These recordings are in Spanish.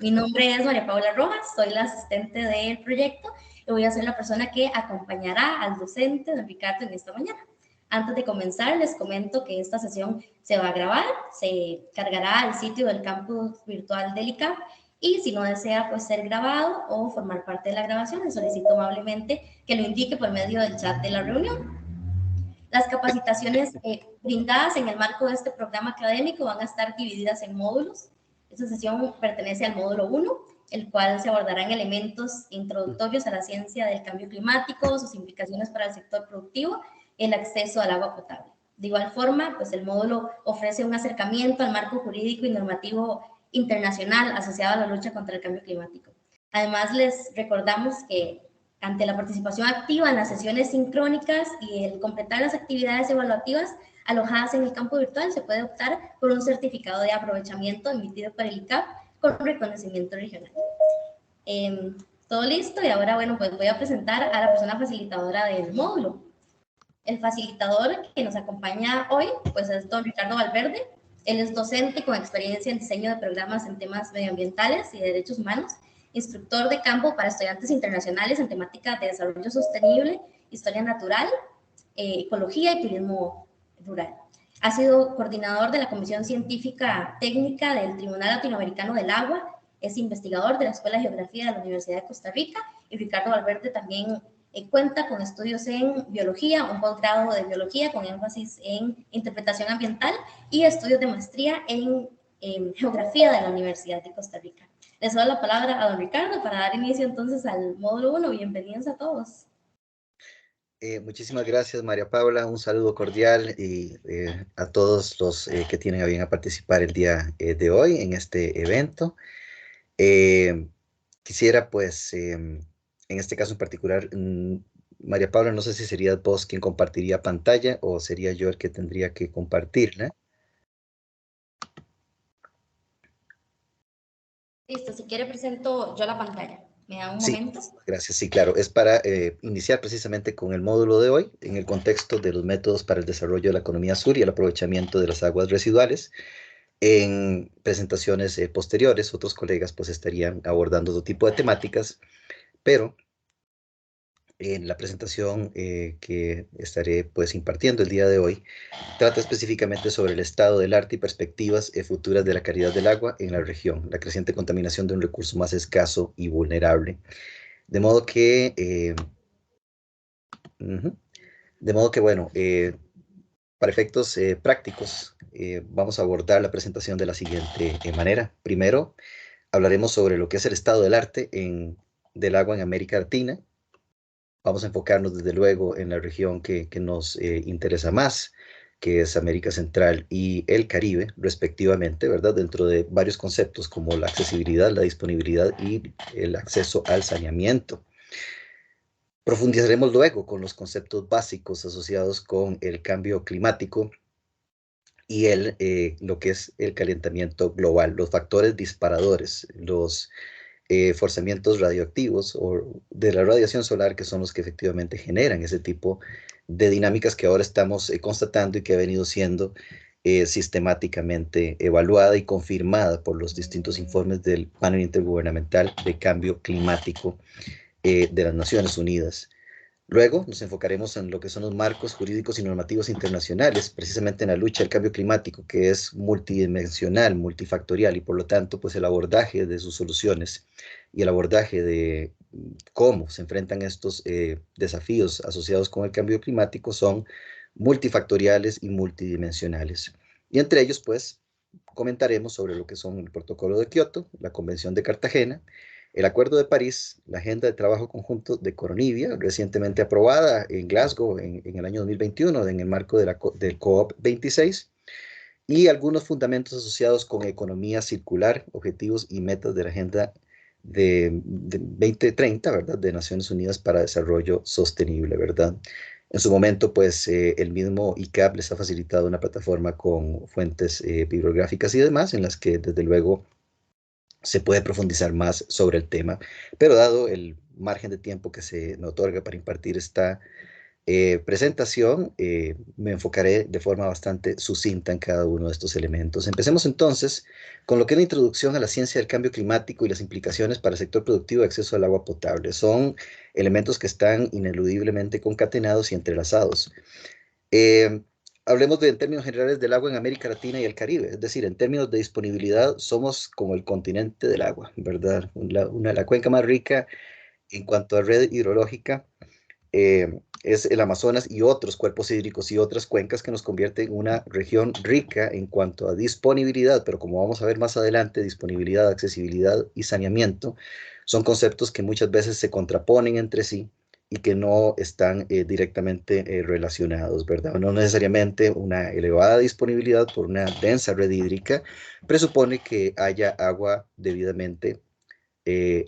Mi nombre es María Paula Rojas, soy la asistente del proyecto y voy a ser la persona que acompañará al docente, don Ricardo, en esta mañana. Antes de comenzar, les comento que esta sesión se va a grabar, se cargará al sitio del campus virtual del ICAP y si no desea pues, ser grabado o formar parte de la grabación, les solicito amablemente que lo indique por medio del chat de la reunión. Las capacitaciones brindadas en el marco de este programa académico van a estar divididas en módulos. Esta sesión pertenece al módulo 1, el cual se abordarán elementos introductorios a la ciencia del cambio climático, sus implicaciones para el sector productivo, el acceso al agua potable. De igual forma, pues el módulo ofrece un acercamiento al marco jurídico y normativo internacional asociado a la lucha contra el cambio climático. Además, les recordamos que ante la participación activa en las sesiones sincrónicas y el completar las actividades evaluativas alojadas en el campo virtual, se puede optar por un certificado de aprovechamiento emitido por el ICAP con reconocimiento regional. Todo listo y ahora, bueno, pues voy a presentar a la persona facilitadora del módulo. El facilitador que nos acompaña hoy, pues es don Ricardo Valverde. Él es docente con experiencia en diseño de programas en temas medioambientales y de derechos humanos, instructor de campo para estudiantes internacionales en temática de desarrollo sostenible, historia natural, ecología y turismo rural. Ha sido coordinador de la Comisión Científica Técnica del Tribunal Latinoamericano del Agua, es investigador de la Escuela de Geografía de la Universidad de Costa Rica y Ricardo Valverde también cuenta con estudios en biología, un posgrado de biología con énfasis en interpretación ambiental y estudios de maestría en geografía de la Universidad de Costa Rica. Les doy la palabra a don Ricardo para dar inicio entonces al módulo 1. Bienvenidos a todos. Muchísimas gracias, María Paula. Un saludo cordial y a todos los que tienen a bien a participar el día de hoy en este evento. Quisiera, pues, en este caso en particular, María Paula, no sé si serías vos quien compartiría pantalla o sería yo el que tendría que compartirla. Listo, si quiere presento yo la pantalla. ¿Me da un Sí, momento? gracias. Sí, claro. Es para iniciar precisamente con el módulo de hoy en el contexto de los métodos para el desarrollo de la economía sur y el aprovechamiento de las aguas residuales. En presentaciones posteriores, otros colegas pues estarían abordando otro tipo de temáticas, pero en la presentación que estaré pues impartiendo el día de hoy, trata específicamente sobre el estado del arte y perspectivas futuras de la calidad del agua en la región, la creciente contaminación de un recurso más escaso y vulnerable. De modo que, bueno, para efectos prácticos, vamos a abordar la presentación de la siguiente manera. Primero, hablaremos sobre lo que es el estado del arte del agua en América Latina. Vamos a enfocarnos desde luego en la región que nos interesa más, que es América Central y el Caribe, respectivamente, ¿verdad? Dentro de varios conceptos como la accesibilidad, la disponibilidad y el acceso al saneamiento. Profundizaremos luego con los conceptos básicos asociados con el cambio climático y lo que es el calentamiento global, los factores disparadores, los forzamientos radioactivos o de la radiación solar, que son los que efectivamente generan ese tipo de dinámicas que ahora estamos constatando y que ha venido siendo sistemáticamente evaluada y confirmada por los distintos informes del Panel Intergubernamental de Cambio Climático de las Naciones Unidas. Luego nos enfocaremos en lo que son los marcos jurídicos y normativos internacionales, precisamente en la lucha al cambio climático, que es multidimensional, multifactorial, y por lo tanto, pues el abordaje de sus soluciones y el abordaje de cómo se enfrentan estos desafíos asociados con el cambio climático son multifactoriales y multidimensionales. Y entre ellos, pues, comentaremos sobre lo que son el Protocolo de Kioto, la Convención de Cartagena, el Acuerdo de París, la Agenda de Trabajo Conjunto de Coronivia, recientemente aprobada en Glasgow en el año 2021 en el marco del COP26, y algunos fundamentos asociados con economía circular, objetivos y metas de la Agenda de 2030, ¿verdad? De Naciones Unidas para Desarrollo Sostenible, ¿verdad? En su momento, pues, el mismo ICAP les ha facilitado una plataforma con fuentes bibliográficas y demás, en las que, desde luego, se puede profundizar más sobre el tema, pero dado el margen de tiempo que se me otorga para impartir esta presentación, me enfocaré de forma bastante sucinta en cada uno de estos elementos. Empecemos entonces con lo que es la introducción a la ciencia del cambio climático y las implicaciones para el sector productivo de acceso al agua potable. Son elementos que están ineludiblemente concatenados y entrelazados. Hablemos en términos generales del agua en América Latina y el Caribe, es decir, en términos de disponibilidad, somos como el continente del agua, ¿verdad? La cuenca más rica en cuanto a red hidrológica es el Amazonas y otros cuerpos hídricos y otras cuencas que nos convierten en una región rica en cuanto a disponibilidad, pero como vamos a ver más adelante, disponibilidad, accesibilidad y saneamiento son conceptos que muchas veces se contraponen entre sí y que no están directamente relacionados, ¿verdad? No necesariamente una elevada disponibilidad por una densa red hídrica presupone que haya agua debidamente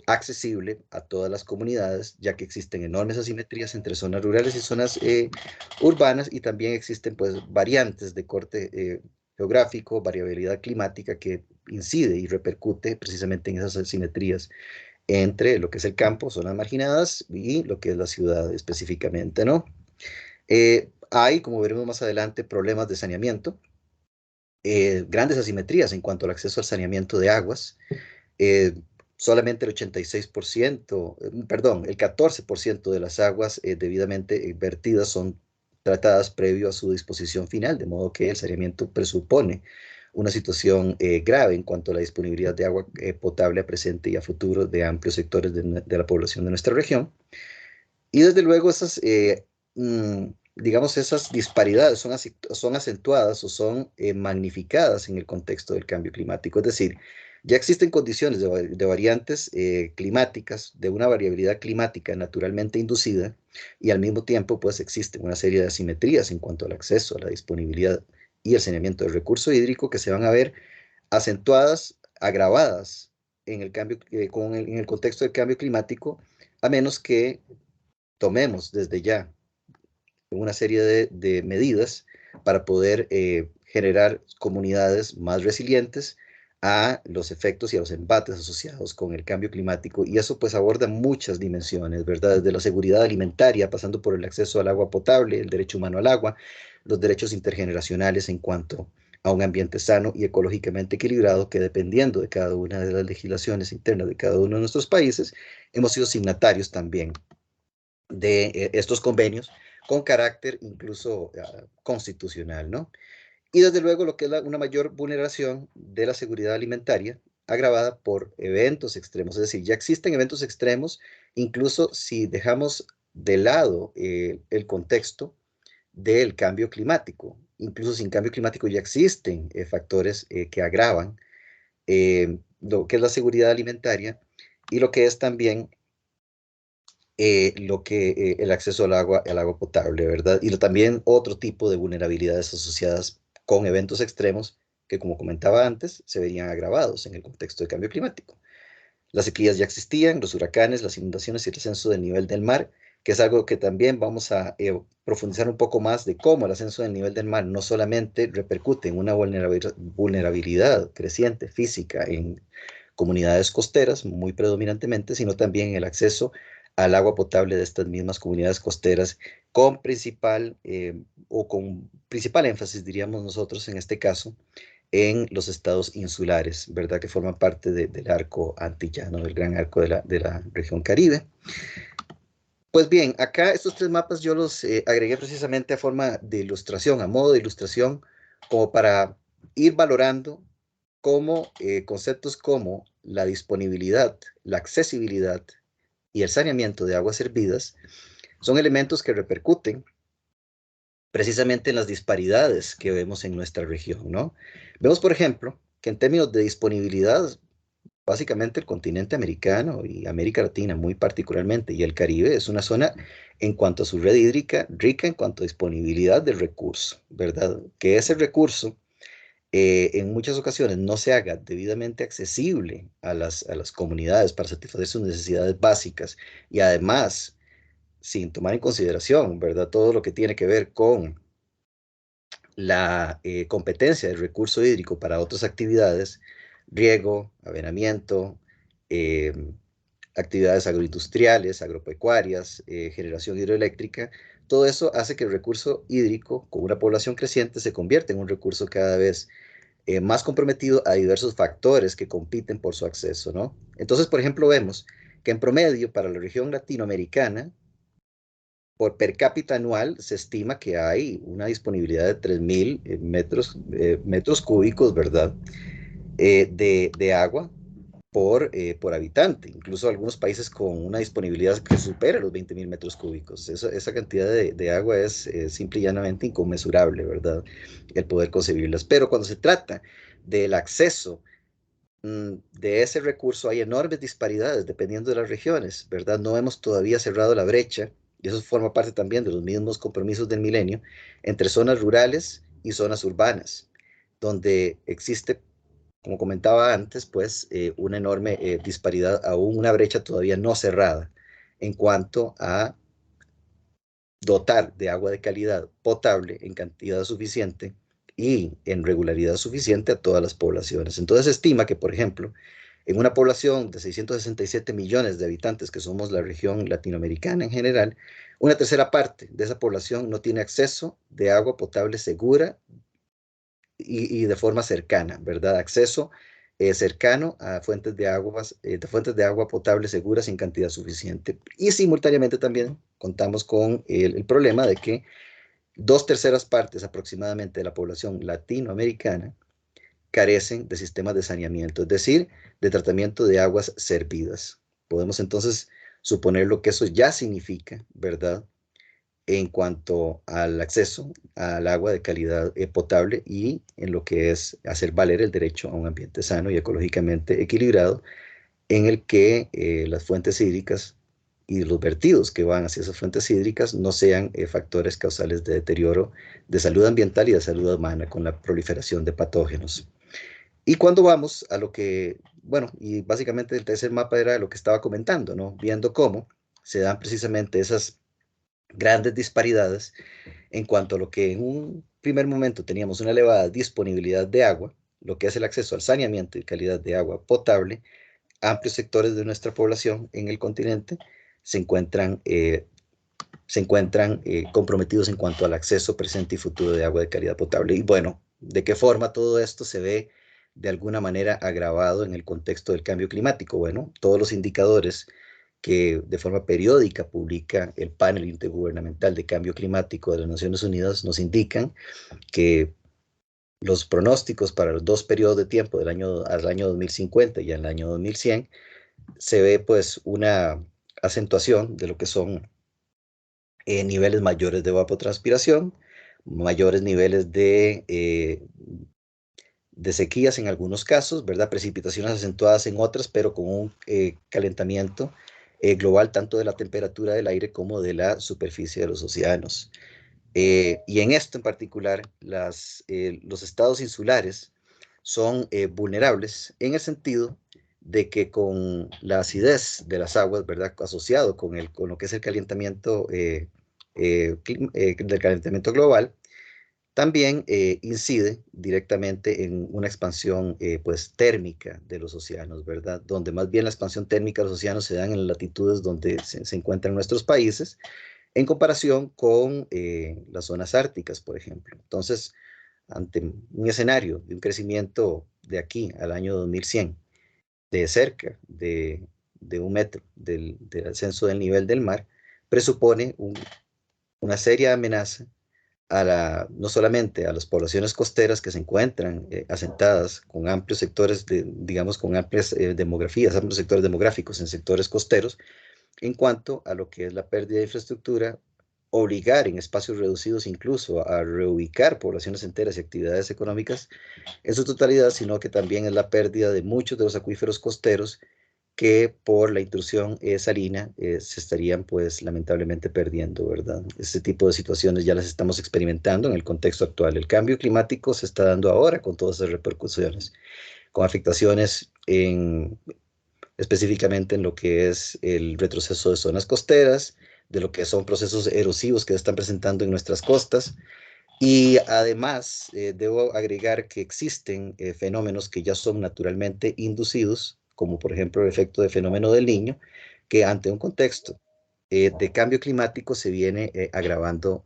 accesible a todas las comunidades, ya que existen enormes asimetrías entre zonas rurales y zonas urbanas, y también existen pues variantes de corte geográfico, variabilidad climática que incide y repercute precisamente en esas asimetrías entre lo que es el campo, zonas marginadas, y lo que es la ciudad específicamente, ¿no? Hay, como veremos más adelante, problemas de saneamiento, grandes asimetrías en cuanto al acceso al saneamiento de aguas, eh, solamente el 86%, perdón, el 14% de las aguas debidamente vertidas son tratadas previo a su disposición final, de modo que el saneamiento presupone una situación grave en cuanto a la disponibilidad de agua potable a presente y a futuro de amplios sectores de la población de nuestra región. Y desde luego esas, digamos, esas disparidades son acentuadas o son magnificadas en el contexto del cambio climático. Es decir, ya existen condiciones de variantes climáticas, de una variabilidad climática naturalmente inducida, y al mismo tiempo pues existen una serie de asimetrías en cuanto al acceso, a la disponibilidad y el saneamiento del recurso hídrico que se van a ver acentuadas, agravadas en el cambio, en el contexto del cambio climático, a menos que tomemos desde ya una serie de medidas para poder generar comunidades más resilientes a los efectos y a los embates asociados con el cambio climático. Y eso pues aborda muchas dimensiones, ¿verdad? Desde la seguridad alimentaria, pasando por el acceso al agua potable, el derecho humano al agua, los derechos intergeneracionales en cuanto a un ambiente sano y ecológicamente equilibrado, que dependiendo de cada una de las legislaciones internas de cada uno de nuestros países, hemos sido signatarios también de estos convenios con carácter incluso constitucional, ¿no? Y desde luego lo que es una mayor vulneración de la seguridad alimentaria agravada por eventos extremos, es decir, ya existen eventos extremos, incluso si dejamos de lado el contexto del cambio climático, incluso sin cambio climático ya existen factores que agravan lo que es la seguridad alimentaria y lo que es también el acceso al agua potable, ¿verdad? Y también otro tipo de vulnerabilidades asociadas con eventos extremos que, como comentaba antes, se verían agravados en el contexto de cambio climático. Las sequías ya existían, los huracanes, las inundaciones y el ascenso del nivel del mar, que es algo que también vamos a profundizar un poco más de cómo el ascenso del nivel del mar no solamente repercute en una vulnerabilidad creciente física en comunidades costeras, muy predominantemente, sino también en el acceso al agua potable de estas mismas comunidades costeras con principal o con principal énfasis, diríamos nosotros en este caso, en los estados insulares, ¿verdad? Que forman parte del arco antillano, del gran arco de la región Caribe. Pues bien, acá estos tres mapas yo los agregué precisamente a forma de ilustración, a modo de ilustración, como para ir valorando cómo conceptos como la disponibilidad, la accesibilidad y el saneamiento de aguas hervidas son elementos que repercuten precisamente en las disparidades que vemos en nuestra región, ¿no? Vemos, por ejemplo, que en términos de disponibilidad, básicamente el continente americano y América Latina muy particularmente y el Caribe es una zona en cuanto a su red hídrica rica en cuanto a disponibilidad del recurso, ¿verdad? Que ese recurso en muchas ocasiones no se haga debidamente accesible a las comunidades para satisfacer sus necesidades básicas y además sin tomar en consideración, ¿verdad? Todo lo que tiene que ver con la competencia del recurso hídrico para otras actividades, riego, avenamiento, eh, actividades agroindustriales, agropecuarias, generación hidroeléctrica, todo eso hace que el recurso hídrico, con una población creciente, se convierta en un recurso cada vez más comprometido a diversos factores que compiten por su acceso, ¿no? Entonces, por ejemplo, vemos que en promedio para la región latinoamericana, por per cápita anual se estima que hay una disponibilidad de 3.000 metros cúbicos, ¿verdad? De agua por habitante, incluso algunos países con una disponibilidad que supera los 20.000 metros cúbicos. Esa cantidad de agua es simple y llanamente inconmensurable, ¿verdad? El poder concebirlas. Pero cuando se trata del acceso de ese recurso, hay enormes disparidades dependiendo de las regiones, ¿verdad? No hemos todavía cerrado la brecha, y eso forma parte también de los mismos compromisos del milenio, entre zonas rurales y zonas urbanas, donde existe, como comentaba antes, pues una enorme disparidad, aún una brecha todavía no cerrada en cuanto a dotar de agua de calidad potable en cantidad suficiente y en regularidad suficiente a todas las poblaciones. Entonces se estima que, por ejemplo, en una población de 667 millones de habitantes, que somos la región latinoamericana en general, una tercera parte de esa población no tiene acceso de agua potable segura y de forma cercana, ¿verdad? Acceso cercano a fuentes de agua potable seguras en cantidad suficiente. Y simultáneamente también contamos con el problema de que dos terceras partes aproximadamente de la población latinoamericana carecen de sistemas de saneamiento, es decir, de tratamiento de aguas servidas. Podemos entonces suponer lo que eso ya significa, ¿verdad? En cuanto al acceso al agua de calidad potable y en lo que es hacer valer el derecho a un ambiente sano y ecológicamente equilibrado, en el que las fuentes hídricas y los vertidos que van hacia esas fuentes hídricas no sean factores causales de deterioro de salud ambiental y de salud humana con la proliferación de patógenos. Y cuando vamos a lo que, bueno, y básicamente el tercer mapa era lo que estaba comentando, ¿no? Viendo cómo se dan precisamente esas grandes disparidades en cuanto a lo que en un primer momento teníamos una elevada disponibilidad de agua, lo que es el acceso al saneamiento y calidad de agua potable, amplios sectores de nuestra población en el continente se encuentran, comprometidos en cuanto al acceso presente y futuro de agua de calidad potable. Y bueno, ¿de qué forma todo esto se ve de alguna manera agravado en el contexto del cambio climático? Bueno, todos los indicadores que de forma periódica publica el panel intergubernamental de cambio climático de las Naciones Unidas nos indican que los pronósticos para los dos periodos de tiempo al año 2050 y al año 2100 se ve pues una acentuación de lo que son niveles mayores de evapotranspiración, mayores niveles de sequías en algunos casos, ¿verdad? Precipitaciones acentuadas en otras, pero con un calentamiento global tanto de la temperatura del aire como de la superficie de los océanos. Y en esto en particular, los estados insulares son vulnerables en el sentido de que con la acidez de las aguas, ¿verdad? Asociado con lo que es el del calentamiento global, también incide directamente en una expansión pues térmica de los océanos, ¿verdad? Donde más bien la expansión térmica de los océanos se dan en las latitudes donde se encuentran nuestros países, en comparación con las zonas árticas, por ejemplo. Entonces, ante un escenario de un crecimiento de aquí al año 2100 de cerca de 1 metro del ascenso del nivel del mar, presupone una seria amenaza no solamente a las poblaciones costeras que se encuentran asentadas con amplios sectores, digamos, con amplias demografías, amplios sectores demográficos en sectores costeros, en cuanto a lo que es la pérdida de infraestructura, obligar en espacios reducidos incluso a reubicar poblaciones enteras y actividades económicas en su totalidad, sino que también es la pérdida de muchos de los acuíferos costeros que por la intrusión salina se estarían pues lamentablemente perdiendo, ¿verdad? Este tipo de situaciones ya las estamos experimentando en el contexto actual. El cambio climático se está dando ahora con todas esas repercusiones, con afectaciones específicamente en lo que es el retroceso de zonas costeras, de lo que son procesos erosivos que se están presentando en nuestras costas. Y además, debo agregar que existen fenómenos que ya son naturalmente inducidos, como por ejemplo el efecto de fenómeno del niño, que ante un contexto de cambio climático se viene agravando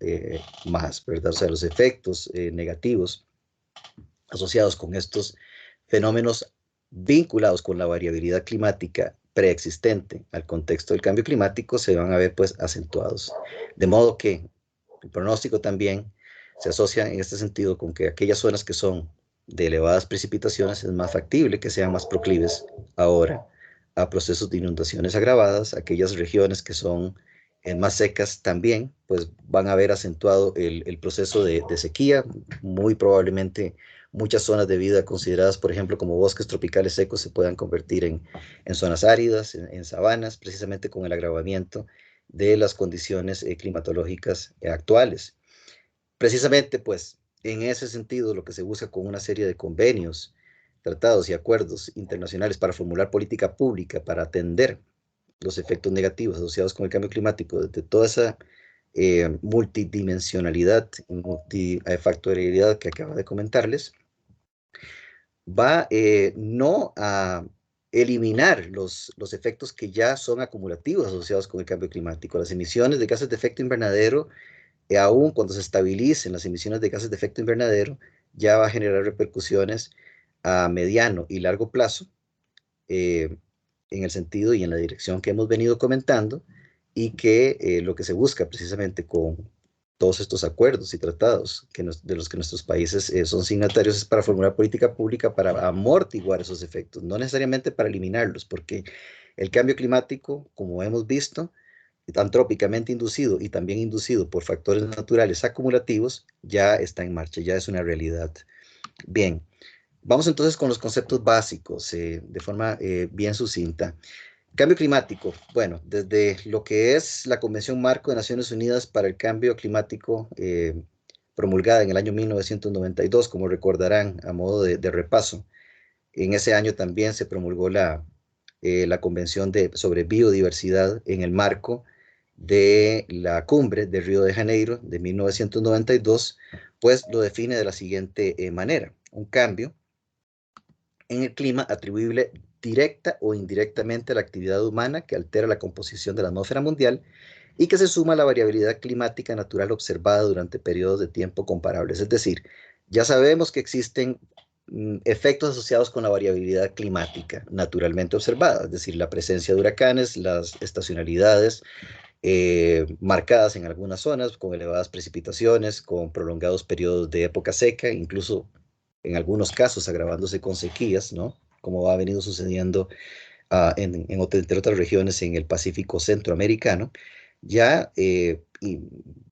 más, ¿verdad? O sea, los efectos negativos asociados con estos fenómenos vinculados con la variabilidad climática preexistente al contexto del cambio climático se van a ver pues acentuados. De modo que el pronóstico también se asocia en este sentido con que aquellas zonas que son de elevadas precipitaciones es más factible que sean más proclives ahora a procesos de inundaciones agravadas, aquellas regiones que son más secas también, pues van a ver acentuado el proceso de sequía, muy probablemente muchas zonas de vida consideradas, por ejemplo, como bosques tropicales secos se puedan convertir en zonas áridas, en sabanas, precisamente con el agravamiento de las condiciones climatológicas actuales. Precisamente, pues, en ese sentido, lo que se busca con una serie de convenios, tratados y acuerdos internacionales para formular política pública, para atender los efectos negativos asociados con el cambio climático, desde toda esa multidimensionalidad y multifactorialidad que acabo de comentarles, va no a eliminar los efectos que ya son acumulativos asociados con el cambio climático. Las emisiones de gases de efecto invernadero, aún cuando se estabilicen las emisiones de gases de efecto invernadero, ya va a generar repercusiones a mediano y largo plazo, en el sentido y en la dirección que hemos venido comentando, y que lo que se busca precisamente con todos estos acuerdos y tratados de los que nuestros países son signatarios es para formular política pública para amortiguar esos efectos, no necesariamente para eliminarlos, porque el cambio climático, como hemos visto, antrópicamente inducido y también inducido por factores naturales acumulativos, ya está en marcha, ya es una realidad. Bien, vamos entonces con los conceptos básicos de forma bien sucinta. Cambio climático. Bueno, desde lo que es la Convención Marco de Naciones Unidas para el Cambio Climático, promulgada en el año 1992, como recordarán a modo de repaso. En ese año también se promulgó la Convención sobre Biodiversidad en el marco de la Cumbre de Río de Janeiro de 1992, pues lo define de la siguiente manera: un cambio en el clima atribuible directa o indirectamente a la actividad humana que altera la composición de la atmósfera mundial y que se suma a la variabilidad climática natural observada durante periodos de tiempo comparables. Es decir, ya sabemos que existen efectos asociados con la variabilidad climática naturalmente observada, es decir, la presencia de huracanes, las estacionalidades marcadas en algunas zonas con elevadas precipitaciones, con prolongados periodos de época seca, incluso en algunos casos agravándose con sequías, ¿no? Como ha venido sucediendo entre otras regiones en el Pacífico centroamericano, ya y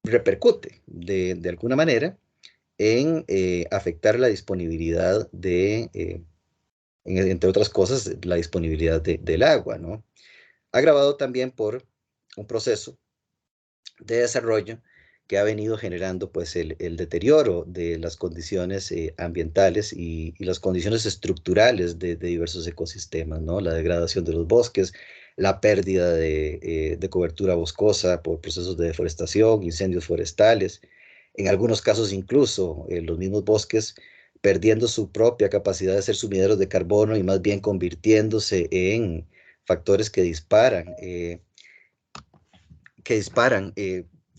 repercute de alguna manera en afectar la disponibilidad entre otras cosas, la disponibilidad del agua, ¿no? Agravado también por un proceso de desarrollo que ha venido generando pues el deterioro de las condiciones ambientales y las condiciones estructurales de diversos ecosistemas, ¿no? La degradación de los bosques, la pérdida de cobertura boscosa por procesos de deforestación, incendios forestales, en algunos casos incluso los mismos bosques perdiendo su propia capacidad de ser sumideros de carbono y más bien convirtiéndose en factores que disparan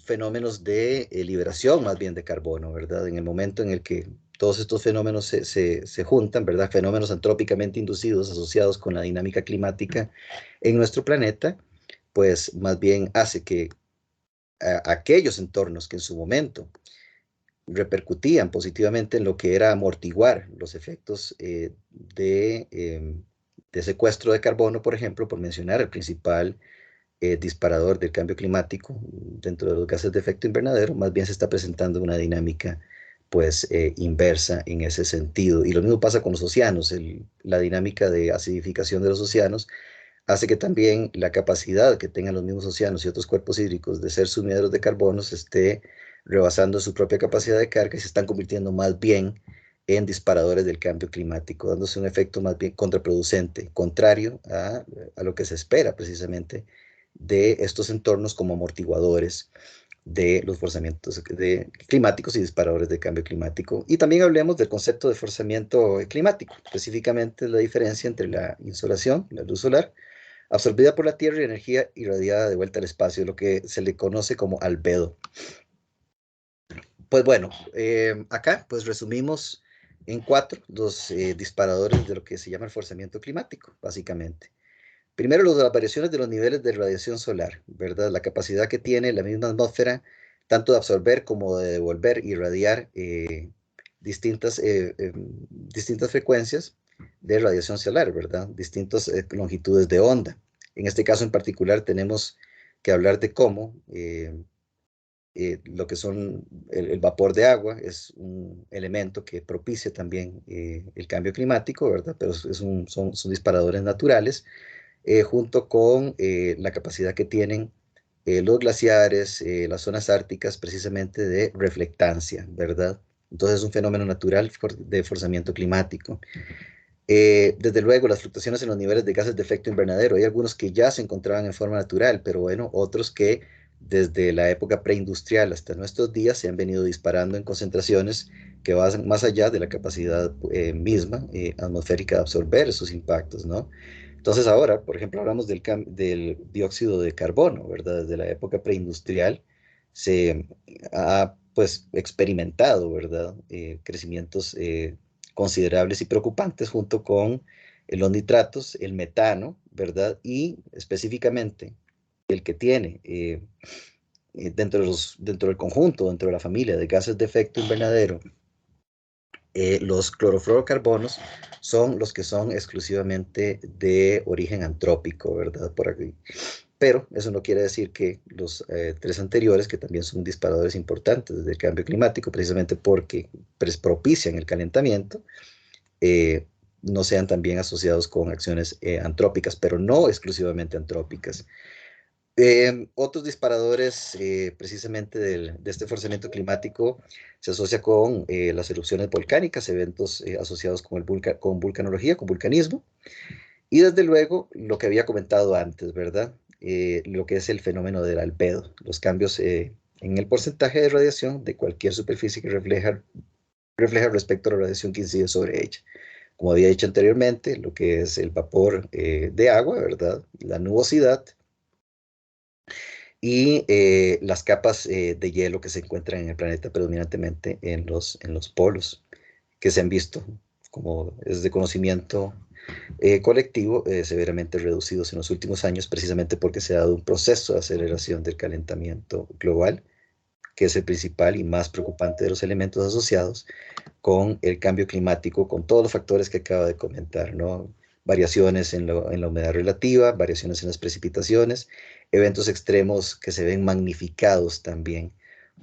fenómenos de liberación más bien de carbono, ¿verdad? En el momento en el que todos estos fenómenos se juntan, ¿verdad? Fenómenos antrópicamente inducidos asociados con la dinámica climática en nuestro planeta, pues más bien hace que aquellos entornos que en su momento repercutían positivamente en lo que era amortiguar los efectos de secuestro de carbono, por ejemplo, por mencionar el principal disparador del cambio climático dentro de los gases de efecto invernadero, más bien se está presentando una dinámica pues inversa en ese sentido. Y lo mismo pasa con los océanos. La dinámica de acidificación de los océanos hace que también la capacidad que tengan los mismos océanos y otros cuerpos hídricos de ser sumideros de carbono se esté rebasando su propia capacidad de carga y se están convirtiendo más bien en disparadores del cambio climático, dándose un efecto más bien contraproducente, contrario a lo que se espera precisamente de estos entornos como amortiguadores de los forzamientos climáticos y disparadores de cambio climático. Y también hablemos del concepto de forzamiento climático, específicamente la diferencia entre la insolación, la luz solar, absorbida por la Tierra y energía irradiada de vuelta al espacio, lo que se le conoce como albedo. Pues bueno, acá pues resumimos en 4 los disparadores de lo que se llama el forzamiento climático, básicamente. Primero, las variaciones de los niveles de radiación solar, ¿verdad? La capacidad que tiene la misma atmósfera, tanto de absorber como de devolver y radiar distintas frecuencias de radiación solar, ¿verdad? Distintas longitudes de onda. En este caso en particular tenemos que hablar de cómo lo que son el vapor de agua es un elemento que propicia también el cambio climático, ¿verdad? Pero son disparadores naturales, junto con la capacidad que tienen los glaciares, las zonas árticas, precisamente de reflectancia, ¿verdad? Entonces es un fenómeno natural de forzamiento climático. Desde luego, las fluctuaciones en los niveles de gases de efecto invernadero. Hay algunos que ya se encontraban en forma natural, pero bueno, otros que desde la época preindustrial hasta nuestros días se han venido disparando en concentraciones que van más allá de la capacidad misma atmosférica de absorber esos impactos, ¿no? Entonces ahora, por ejemplo, hablamos del dióxido de carbono, ¿verdad? Desde la época preindustrial se ha pues experimentado, ¿verdad? Crecimientos considerables y preocupantes junto con los nitratos, el metano, ¿verdad? Y específicamente el que tiene dentro del conjunto, dentro de la familia de gases de efecto invernadero, los clorofluorocarbonos son los que son exclusivamente de origen antrópico, ¿verdad? Por aquí. Pero eso no quiere decir que los 3 anteriores, que también son disparadores importantes del cambio climático, precisamente porque propician el calentamiento, no sean también asociados con acciones antrópicas, pero no exclusivamente antrópicas. Otros disparadores precisamente de este forzamiento climático se asocia con las erupciones volcánicas, eventos asociados con vulcanología, con vulcanismo, y desde luego lo que había comentado antes, ¿verdad? Lo que es el fenómeno del albedo, los cambios en el porcentaje de radiación de cualquier superficie que refleja respecto a la radiación que incide sobre ella. Como había dicho anteriormente, lo que es el vapor de agua, ¿verdad? La nubosidad y las capas de hielo que se encuentran en el planeta predominantemente en los polos, que se han visto, como es de conocimiento colectivo, severamente reducidos en los últimos años, precisamente porque se ha dado un proceso de aceleración del calentamiento global, que es el principal y más preocupante de los elementos asociados con el cambio climático, con todos los factores que acabo de comentar, ¿no? Variaciones en la humedad relativa, variaciones en las precipitaciones, eventos extremos que se ven magnificados también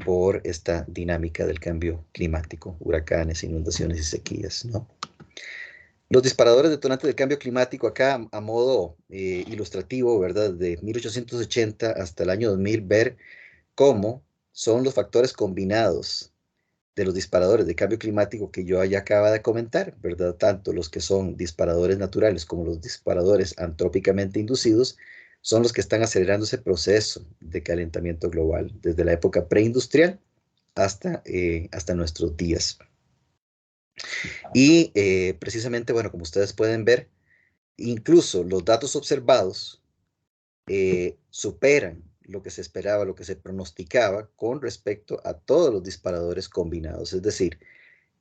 por esta dinámica del cambio climático, huracanes, inundaciones y sequías, ¿no? Los disparadores detonantes del cambio climático acá a modo ilustrativo, ¿verdad? De 1880 hasta el año 2000, ver cómo son los factores combinados de los disparadores de cambio climático que yo ya acaba de comentar, ¿verdad? Tanto los que son disparadores naturales como los disparadores antrópicamente inducidos son los que están acelerando ese proceso de calentamiento global desde la época preindustrial hasta nuestros días. Y precisamente, bueno, como ustedes pueden ver, incluso los datos observados superan lo que se esperaba, lo que se pronosticaba con respecto a todos los disparadores combinados. Es decir,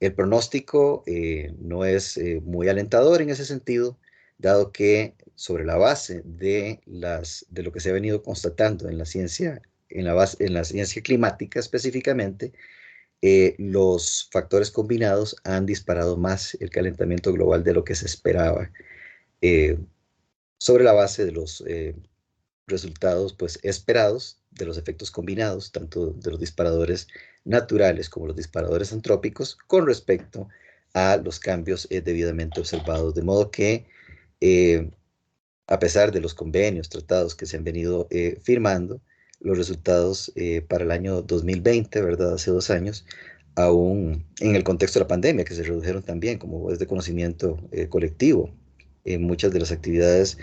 el pronóstico no es muy alentador en ese sentido, dado que sobre la base de lo que se ha venido constatando en la ciencia, en la ciencia climática específicamente, los factores combinados han disparado más el calentamiento global de lo que se esperaba, eh, sobre la base de los resultados pues esperados de los efectos combinados, tanto de los disparadores naturales como los disparadores antrópicos, con respecto a los cambios debidamente observados. De modo que, a pesar de los convenios, tratados que se han venido firmando, los resultados para el año 2020, ¿verdad? Hace 2 años, aún en el contexto de la pandemia, que se redujeron también, como es de conocimiento colectivo, en muchas de las actividades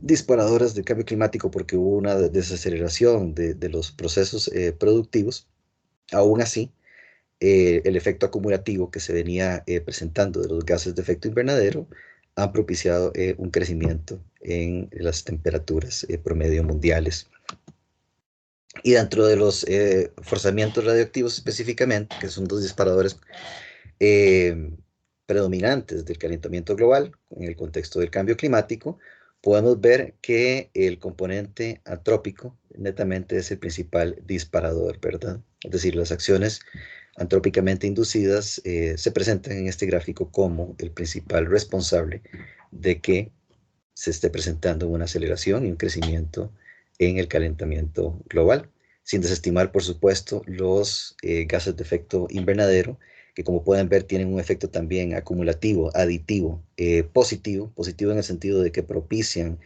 disparadoras del cambio climático, porque hubo una desaceleración de los procesos productivos. Aún así, el efecto acumulativo que se venía presentando de los gases de efecto invernadero han propiciado un crecimiento en las temperaturas promedio mundiales. Y dentro de los forzamientos radioactivos específicamente, que son dos disparadores eh, predominantes del calentamiento global en el contexto del cambio climático, podemos ver que el componente antrópico netamente es el principal disparador, ¿verdad? Es decir, las acciones antrópicamente inducidas se presentan en este gráfico como el principal responsable de que se esté presentando una aceleración y un crecimiento en el calentamiento global, sin desestimar, por supuesto, los gases de efecto invernadero, que como pueden ver tienen un efecto también acumulativo, aditivo, positivo en el sentido de que propician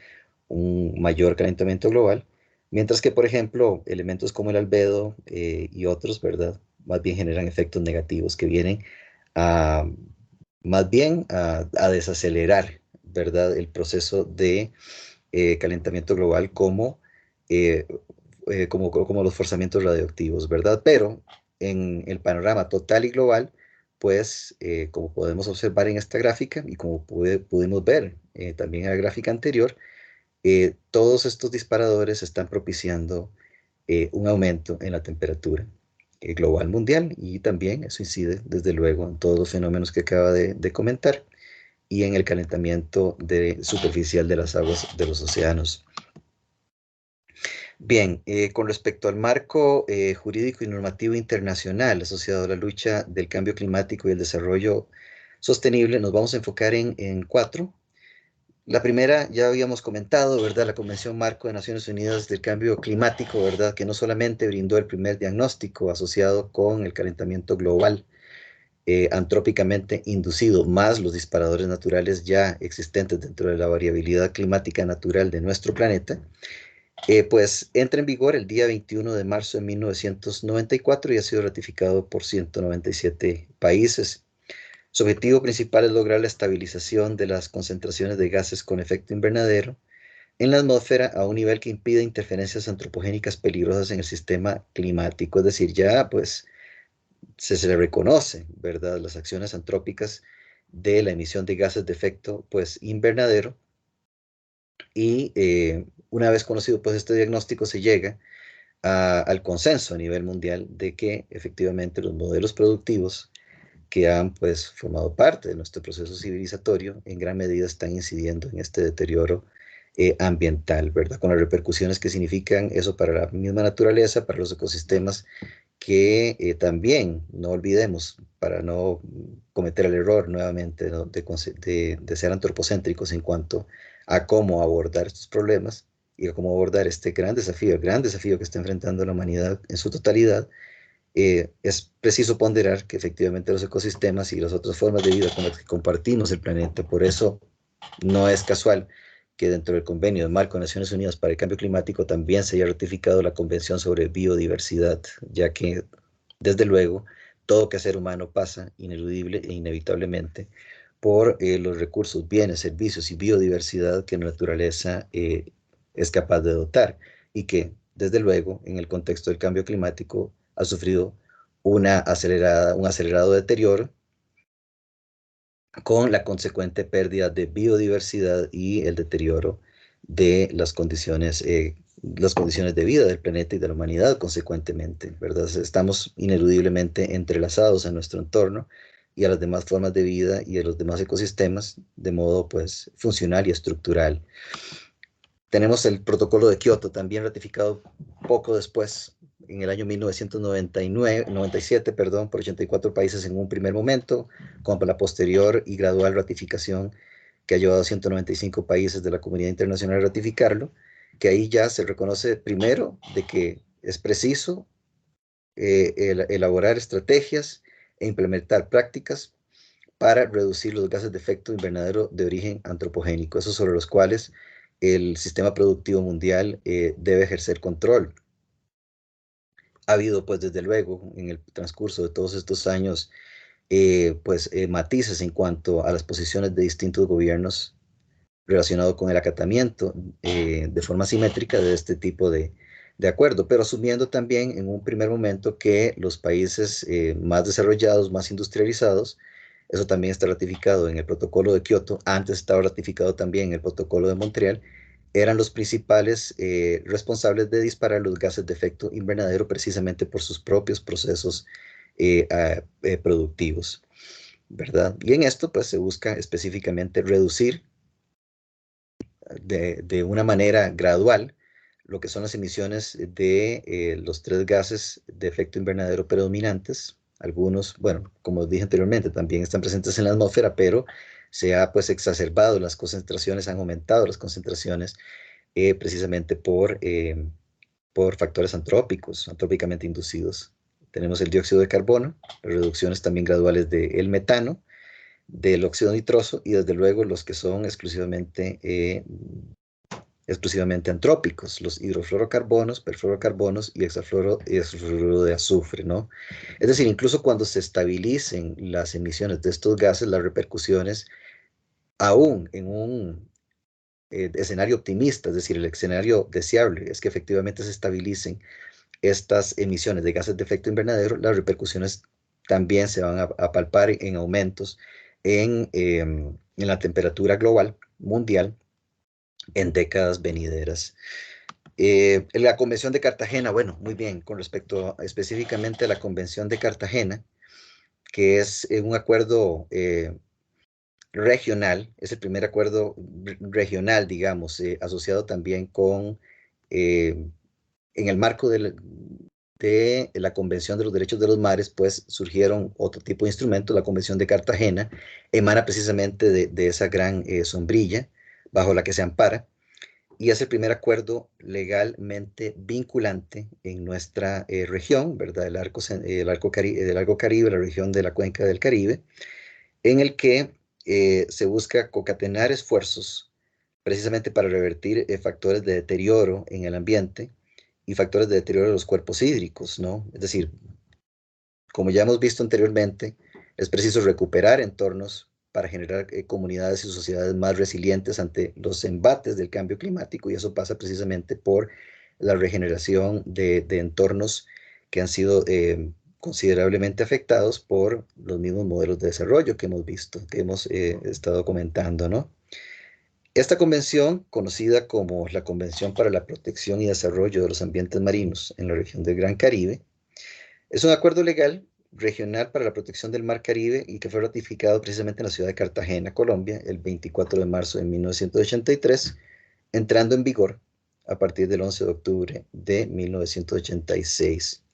un mayor calentamiento global, mientras que, por ejemplo, elementos como el albedo y otros, ¿verdad? Más bien generan efectos negativos que vienen a, más bien a desacelerar, ¿verdad? El proceso de calentamiento global eh, como los forzamientos radioactivos, ¿verdad? Pero en el panorama total y global, pues como podemos observar en esta gráfica y como pudimos ver también en la gráfica anterior, todos estos disparadores están propiciando un aumento en la temperatura global mundial y también eso incide desde luego en todos los fenómenos que acaba de comentar y en el calentamiento superficial de las aguas de los océanos. Bien, con respecto al marco jurídico y normativo internacional asociado a la lucha del cambio climático y el desarrollo sostenible, nos vamos a enfocar en cuatro. La primera, ya habíamos comentado, ¿verdad? La Convención Marco de Naciones Unidas del Cambio Climático, ¿verdad? Que no solamente brindó el primer diagnóstico asociado con el calentamiento global, antrópicamente inducido, más los disparadores naturales ya existentes dentro de la variabilidad climática natural de nuestro planeta, pues entra en vigor el día 21 de marzo de 1994 y ha sido ratificado por 197 países. Su objetivo principal es lograr la estabilización de las concentraciones de gases con efecto invernadero en la atmósfera a un nivel que impida interferencias antropogénicas peligrosas en el sistema climático. Es decir, ya pues se le reconoce, ¿verdad?, las acciones antrópicas de la emisión de gases de efecto pues invernadero y una vez conocido pues este diagnóstico se llega al consenso a nivel mundial de que efectivamente los modelos productivos que han pues formado parte de nuestro proceso civilizatorio en gran medida están incidiendo en este deterioro ambiental, ¿verdad? Con las repercusiones que significan eso para la misma naturaleza, para los ecosistemas, que también no olvidemos, para no cometer el error nuevamente, ¿no?, de ser antropocéntricos en cuanto a cómo abordar estos problemas y a cómo abordar este el gran desafío que está enfrentando la humanidad en su totalidad. Es preciso ponderar que efectivamente los ecosistemas y las otras formas de vida con las que compartimos el planeta, por eso no es casual que dentro del convenio de Marco de Naciones Unidas para el Cambio Climático también se haya ratificado la Convención sobre Biodiversidad, ya que desde luego todo quehacer humano pasa ineludible e inevitablemente por los recursos, bienes, servicios y biodiversidad que la naturaleza es capaz de dotar y que desde luego en el contexto del cambio climático ha sufrido un acelerado deterioro con la consecuente pérdida de biodiversidad y el deterioro de las condiciones de vida del planeta y de la humanidad consecuentemente, ¿verdad? Estamos ineludiblemente entrelazados a nuestro entorno y a las demás formas de vida y a los demás ecosistemas de modo pues funcional y estructural. Tenemos el protocolo de Kioto, también ratificado poco después, en el año 1997, perdón, por 84 países en un primer momento, con la posterior y gradual ratificación que ha llevado a 195 países de la comunidad internacional a ratificarlo, que ahí ya se reconoce primero de que es preciso elaborar estrategias e implementar prácticas para reducir los gases de efecto invernadero de origen antropogénico, esos sobre los cuales el sistema productivo mundial debe ejercer control. Ha habido, pues, desde luego, en el transcurso de todos estos años, matices en cuanto a las posiciones de distintos gobiernos relacionado con el acatamiento de forma simétrica de este tipo de acuerdo, pero asumiendo también en un primer momento que los países más desarrollados, más industrializados, Eso también está ratificado en el protocolo de Kioto, antes estaba ratificado también en el protocolo de Montreal, eran los principales responsables de disparar los gases de efecto invernadero precisamente por sus propios procesos productivos, ¿verdad? Y en esto pues se busca específicamente reducir de una manera gradual lo que son las emisiones de los tres gases de efecto invernadero predominantes. Algunos, bueno, como dije anteriormente, también están presentes en la atmósfera, pero se ha pues exacerbado las concentraciones, han aumentado las concentraciones precisamente por factores antrópicos, antrópicamente inducidos. Tenemos el dióxido de carbono, reducciones también graduales del metano, del óxido nitroso y desde luego los que son exclusivamente antrópicos, los hidrofluorocarbonos, perfluorocarbonos y hexafluoruro de azufre, ¿no? Es decir, incluso cuando se estabilicen las emisiones de estos gases, las repercusiones, aún en un escenario optimista, es decir, el escenario deseable es que efectivamente se estabilicen estas emisiones de gases de efecto invernadero, las repercusiones también se van a palpar en aumentos en la temperatura global, mundial, en décadas venideras. La Convención de Cartagena, bueno, muy bien, con respecto específicamente a la Convención de Cartagena, que es un acuerdo regional, es el primer acuerdo regional, digamos, asociado también con, en el marco de la Convención de los Derechos de los Mares, pues surgieron otro tipo de instrumentos. La Convención de Cartagena emana precisamente de esa gran sombrilla bajo la que se ampara y es el primer acuerdo legalmente vinculante en nuestra región, ¿verdad? Del arco Caribe, la región de la cuenca del Caribe, en el que se busca concatenar esfuerzos precisamente para revertir factores de deterioro en el ambiente y factores de deterioro de los cuerpos hídricos, ¿no? Es decir, como ya hemos visto anteriormente, es preciso recuperar entornos para generar comunidades y sociedades más resilientes ante los embates del cambio climático, y eso pasa precisamente por la regeneración de entornos que han sido considerablemente afectados por los mismos modelos de desarrollo que hemos visto, que hemos estado comentando, ¿no? Esta convención, conocida como la Convención para la Protección y Desarrollo de los Ambientes Marinos en la región del Gran Caribe, es un acuerdo legal regional para la protección del Mar Caribe y que fue ratificado precisamente en la ciudad de Cartagena, Colombia, el 24 de marzo de 1983, entrando en vigor a partir del 11 de octubre de 1986.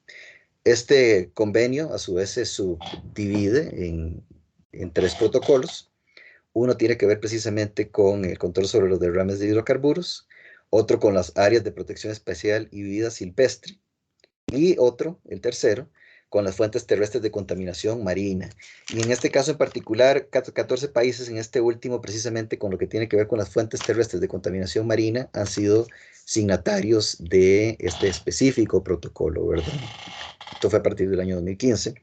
Este convenio, a su vez, se subdivide en tres protocolos. Uno tiene que ver precisamente con el control sobre los derrames de hidrocarburos, otro con las áreas de protección especial y vida silvestre, y otro, el tercero, con las fuentes terrestres de contaminación marina. Y en este caso en particular, 14 países en este último, precisamente con lo que tiene que ver con las fuentes terrestres de contaminación marina, han sido signatarios de este específico protocolo, ¿verdad? Esto fue a partir del año 2015.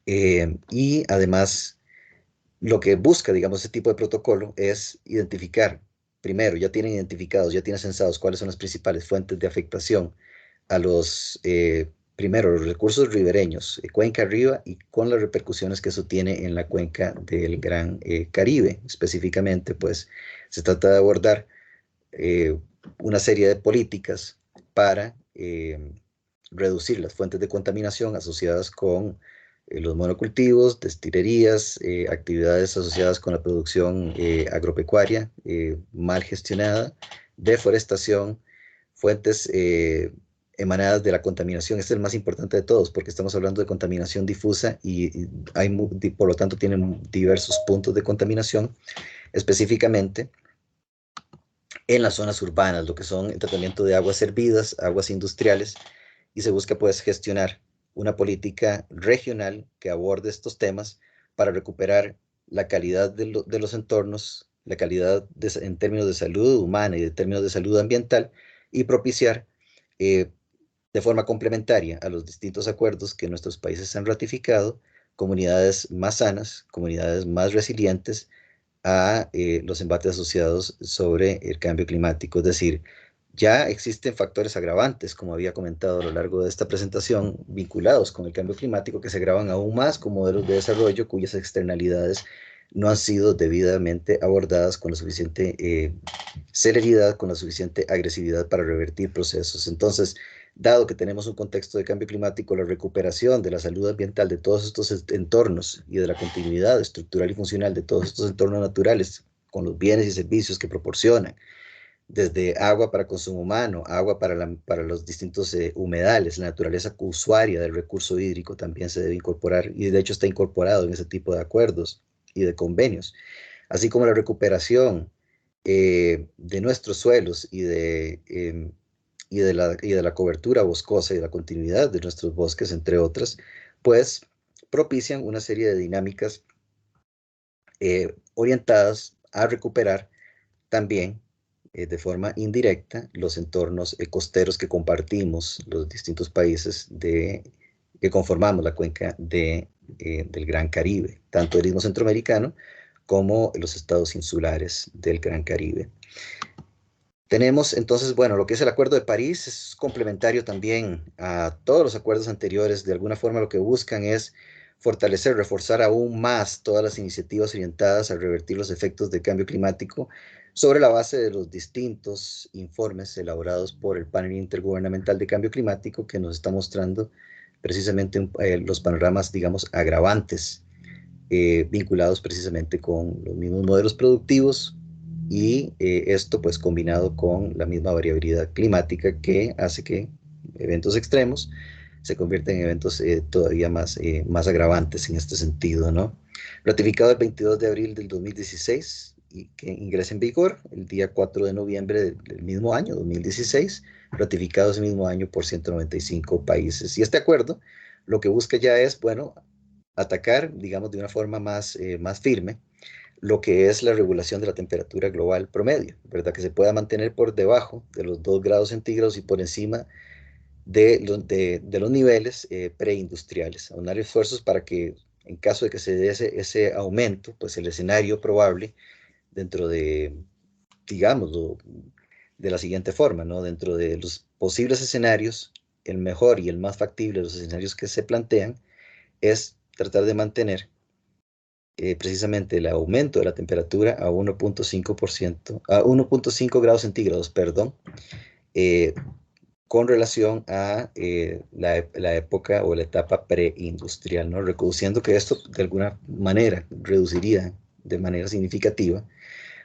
Y además, lo que busca, digamos, este tipo de protocolo es identificar, primero, ya tienen identificados, ya tienen censados cuáles son las principales fuentes de afectación a primero, los recursos ribereños, cuenca arriba, y con las repercusiones que eso tiene en la cuenca del Gran Caribe. Específicamente, pues, se trata de abordar una serie de políticas para reducir las fuentes de contaminación asociadas con los monocultivos, destilerías, actividades asociadas con la producción agropecuaria mal gestionada, deforestación, fuentes emanadas de la contaminación. Este es el más importante de todos porque estamos hablando de contaminación difusa y por lo tanto tienen diversos puntos de contaminación, específicamente en las zonas urbanas, lo que son el tratamiento de aguas hervidas, aguas industriales, y se busca pues gestionar una política regional que aborde estos temas para recuperar la calidad de los entornos, la calidad en términos de salud humana y de términos de salud ambiental, y propiciar de forma complementaria a los distintos acuerdos que nuestros países han ratificado, comunidades más sanas, comunidades más resilientes a los embates asociados sobre el cambio climático. Es decir, Ya existen factores agravantes, como había comentado a lo largo de esta presentación, vinculados con el cambio climático, que se agravan aún más con modelos de desarrollo cuyas externalidades no han sido debidamente abordadas con la suficiente celeridad, con la suficiente agresividad para revertir procesos. Entonces, dado que tenemos un contexto de cambio climático, la recuperación de la salud ambiental de todos estos entornos y de la continuidad estructural y funcional de todos estos entornos naturales, con los bienes y servicios que proporcionan, desde agua para consumo humano, agua para los distintos humedales, la naturaleza usuaria del recurso hídrico también se debe incorporar, y de hecho está incorporado en ese tipo de acuerdos y de convenios, así como la recuperación de nuestros suelos y de la cobertura boscosa y de la continuidad de nuestros bosques, entre otras, pues propician una serie de dinámicas orientadas a recuperar también de forma indirecta los entornos costeros que compartimos los distintos países que conformamos la cuenca del Gran Caribe, tanto el istmo centroamericano como los estados insulares del Gran Caribe. Tenemos entonces, bueno, lo que es el Acuerdo de París es complementario también a todos los acuerdos anteriores. De alguna forma lo que buscan es fortalecer, reforzar aún más todas las iniciativas orientadas a revertir los efectos del cambio climático sobre la base de los distintos informes elaborados por el Panel Intergubernamental de Cambio Climático, que nos está mostrando precisamente los panoramas, digamos, agravantes vinculados precisamente con los mismos modelos productivos y esto pues combinado con la misma variabilidad climática que hace que eventos extremos se convierten en eventos todavía más agravantes en este sentido, ¿no? Ratificado el 22 de abril del 2016 y que ingresa en vigor el día 4 de noviembre del mismo año, 2016, ratificado ese mismo año por 195 países. Y este acuerdo lo que busca ya es, bueno, atacar, digamos, de una forma más firme lo que es la regulación de la temperatura global promedio, ¿verdad? Que se pueda mantener por debajo de los 2 grados centígrados y por encima de los niveles preindustriales. Aunar esfuerzos para que en caso de que se dé ese aumento, pues el escenario probable dentro de, digamos, de la siguiente forma, ¿no? Dentro de los posibles escenarios, el mejor y el más factible de los escenarios que se plantean es tratar de mantener precisamente el aumento de la temperatura a 1.5%, a 1.5 grados centígrados, perdón, eh, con relación a la época o la etapa preindustrial, ¿no? Reconociendo que esto de alguna manera reduciría de manera significativa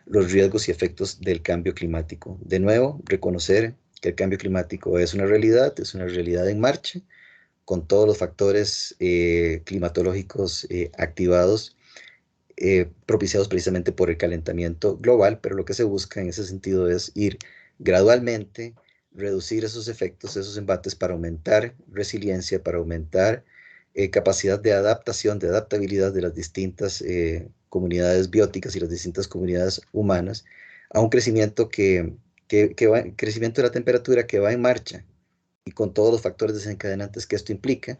los riesgos y efectos del cambio climático. De nuevo, reconocer que el cambio climático es una realidad en marcha, con todos los factores climatológicos activados propiciados precisamente por el calentamiento global, pero lo que se busca en ese sentido es ir gradualmente, reducir esos efectos, esos embates para aumentar resiliencia, para aumentar capacidad de adaptación, de adaptabilidad de las distintas comunidades bióticas y las distintas comunidades humanas a un crecimiento crecimiento de la temperatura que va en marcha y con todos los factores desencadenantes que esto implica,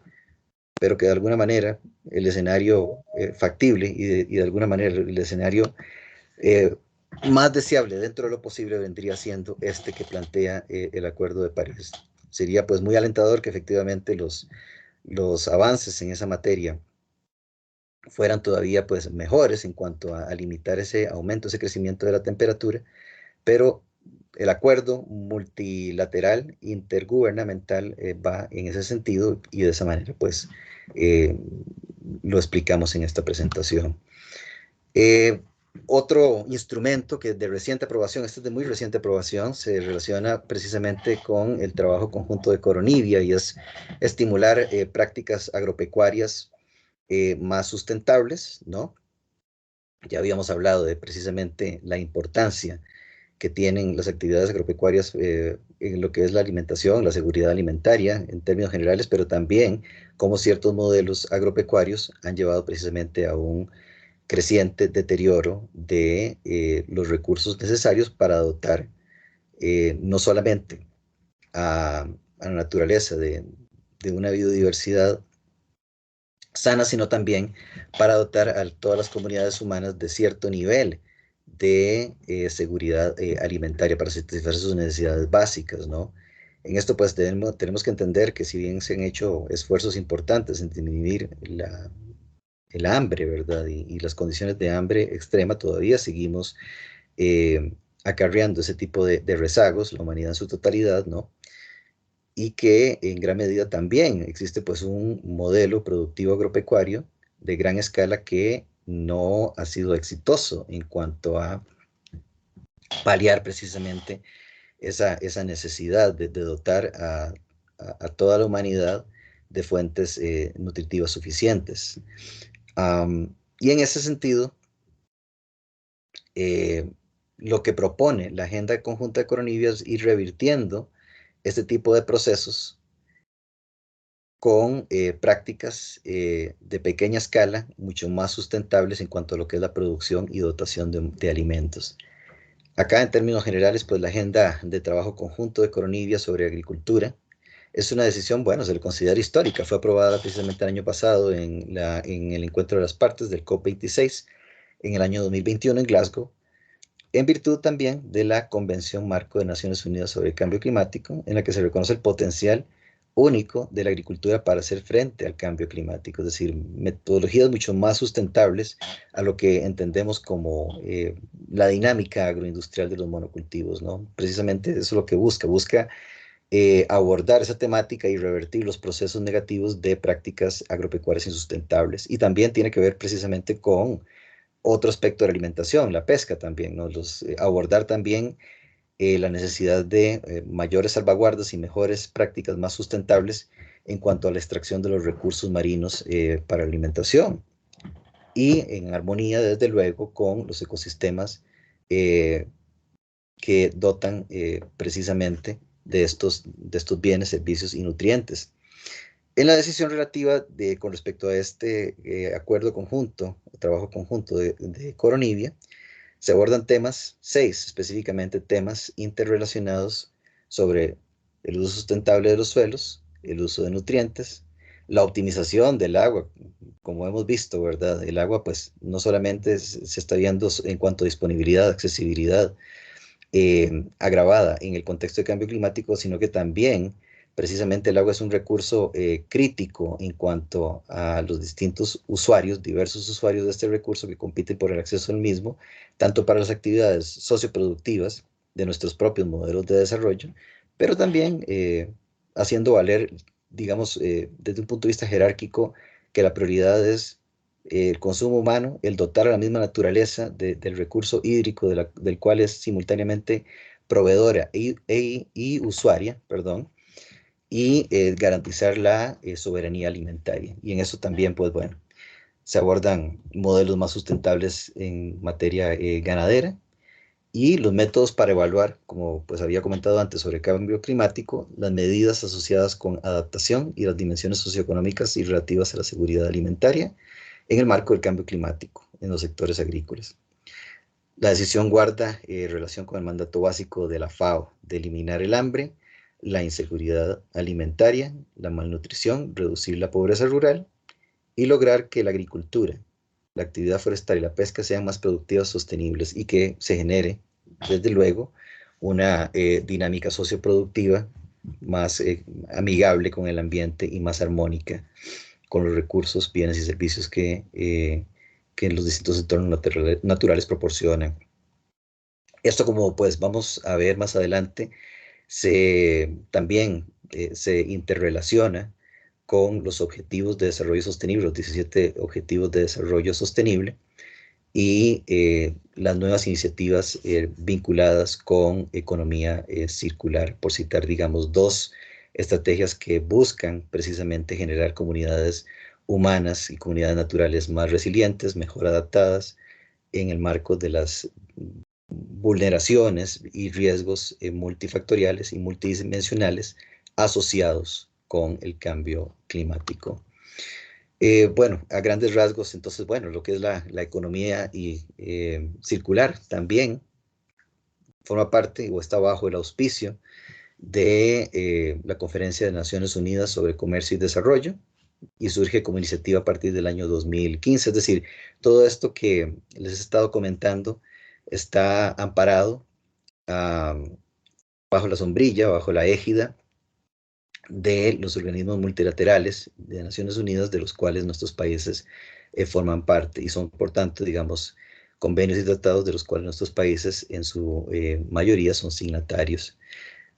pero que de alguna manera el escenario factible y de alguna manera el escenario eh, más deseable dentro de lo posible vendría siendo este que plantea el Acuerdo de París. Sería pues muy alentador que efectivamente los avances en esa materia fueran todavía pues mejores en cuanto a limitar ese aumento, ese crecimiento de la temperatura, pero el acuerdo multilateral intergubernamental va en ese sentido y de esa manera pues eh, lo explicamos en esta presentación. Otro instrumento que es de reciente aprobación, este es de muy reciente aprobación, se relaciona precisamente con el trabajo conjunto de Coronivia y es estimular prácticas agropecuarias más sustentables, ¿no? Ya habíamos hablado de precisamente la importancia que tienen las actividades agropecuarias en lo que es la alimentación, la seguridad alimentaria en términos generales, pero también cómo ciertos modelos agropecuarios han llevado precisamente a un creciente deterioro de los recursos necesarios para dotar no solamente a la naturaleza de una biodiversidad sana, sino también para dotar a todas las comunidades humanas de cierto nivel de seguridad alimentaria para satisfacer sus necesidades básicas, ¿no? En esto pues tenemos que entender que si bien se han hecho esfuerzos importantes en disminuir el hambre, ¿verdad? Y las condiciones de hambre extrema, todavía seguimos acarreando ese tipo de rezagos, la humanidad en su totalidad, ¿no? Y que en gran medida también existe pues un modelo productivo agropecuario de gran escala que no ha sido exitoso en cuanto a paliar precisamente esa necesidad de dotar a toda la humanidad de fuentes nutritivas suficientes. Y en ese sentido, lo que propone la Agenda Conjunta de Coronivia es ir revirtiendo este tipo de procesos con prácticas de pequeña escala, mucho más sustentables en cuanto a lo que es la producción y dotación de alimentos. Acá, en términos generales, pues la Agenda de Trabajo Conjunto de Coronivia sobre Agricultura es una decisión, bueno, se le considera histórica. Fue aprobada precisamente el año pasado en el Encuentro de las Partes del COP26 en el año 2021 en Glasgow, en virtud también de la Convención Marco de Naciones Unidas sobre el Cambio Climático, en la que se reconoce el potencial único de la agricultura para hacer frente al cambio climático, es decir, metodologías mucho más sustentables a lo que entendemos como la dinámica agroindustrial de los monocultivos, ¿no? Precisamente eso es lo que busca abordar esa temática y revertir los procesos negativos de prácticas agropecuarias insustentables. Y también tiene que ver precisamente con otro aspecto de la alimentación, la pesca también, ¿no? Abordar también la necesidad de mayores salvaguardas y mejores prácticas más sustentables en cuanto a la extracción de los recursos marinos para alimentación y en armonía, desde luego, con los ecosistemas que dotan precisamente de estos bienes, servicios y nutrientes. En la decisión relativa con respecto a este acuerdo conjunto, trabajo conjunto de Coronivia, se abordan temas, 6 específicamente temas interrelacionados sobre el uso sustentable de los suelos, el uso de nutrientes, la optimización del agua, como hemos visto, ¿verdad? El agua pues no solamente se está viendo en cuanto a disponibilidad, accesibilidad, agravada en el contexto de cambio climático, sino que también precisamente el agua es un recurso crítico en cuanto a los distintos usuarios, diversos usuarios de este recurso que compiten por el acceso al mismo, tanto para las actividades socioproductivas de nuestros propios modelos de desarrollo, pero también haciendo valer, digamos, desde un punto de vista jerárquico, que la prioridad es el consumo humano, el dotar a la misma naturaleza del recurso hídrico del cual es simultáneamente proveedora y usuaria, perdón, y garantizar la soberanía alimentaria. Y en eso también, pues bueno, se abordan modelos más sustentables en materia ganadera y los métodos para evaluar, como pues había comentado antes sobre el cambio climático, las medidas asociadas con adaptación y las dimensiones socioeconómicas y relativas a la seguridad alimentaria en el marco del cambio climático en los sectores agrícolas. La decisión guarda relación con el mandato básico de la FAO de eliminar el hambre, la inseguridad alimentaria, la malnutrición, reducir la pobreza rural y lograr que la agricultura, la actividad forestal y la pesca sean más productivas, sostenibles y que se genere, desde luego, una dinámica socioproductiva más amigable con el ambiente y más armónica con los recursos, bienes y servicios que los distintos entornos naturales proporcionan. Esto, como pues vamos a ver más adelante, también se interrelaciona con los Objetivos de Desarrollo Sostenible, los 17 Objetivos de Desarrollo Sostenible, y las nuevas iniciativas vinculadas con economía circular, por citar, digamos, 2 estrategias que buscan precisamente generar comunidades humanas y comunidades naturales más resilientes, mejor adaptadas en el marco de las vulneraciones y riesgos multifactoriales y multidimensionales asociados con el cambio climático. Bueno, a grandes rasgos, entonces, bueno, lo que es la economía circular también forma parte o está bajo el auspicio de la Conferencia de Naciones Unidas sobre Comercio y Desarrollo y surge como iniciativa a partir del año 2015. Es decir, todo esto que les he estado comentando está amparado bajo la sombrilla, bajo la égida de los organismos multilaterales de Naciones Unidas, de los cuales nuestros países forman parte y son, por tanto, digamos, convenios y tratados de los cuales nuestros países en su mayoría son signatarios.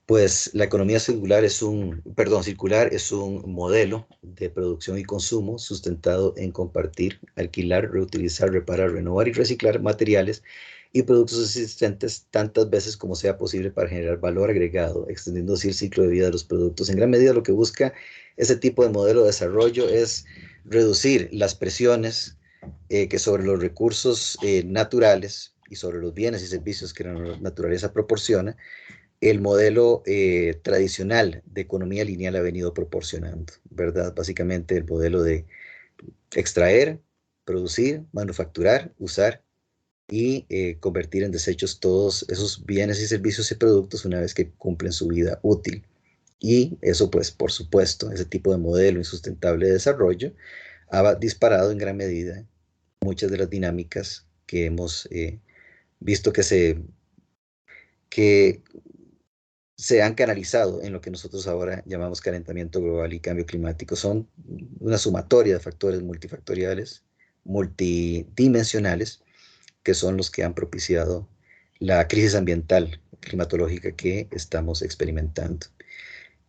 Pues la economía circular circular es un modelo de producción y consumo sustentado en compartir, alquilar, reutilizar, reparar, renovar y reciclar materiales y productos existentes tantas veces como sea posible para generar valor agregado, extendiendo así el ciclo de vida de los productos. En gran medida lo que busca ese tipo de modelo de desarrollo es reducir las presiones que sobre los recursos naturales y sobre los bienes y servicios que la naturaleza proporciona, el modelo tradicional de economía lineal ha venido proporcionando, ¿verdad? Básicamente el modelo de extraer, producir, manufacturar, usar y convertir en desechos todos esos bienes y servicios y productos una vez que cumplen su vida útil. Y eso, pues, por supuesto, ese tipo de modelo insustentable de desarrollo ha disparado en gran medida muchas de las dinámicas que hemos visto que se han canalizado en lo que nosotros ahora llamamos calentamiento global y cambio climático. Son una sumatoria de factores multifactoriales, multidimensionales, que son los que han propiciado la crisis ambiental climatológica que estamos experimentando.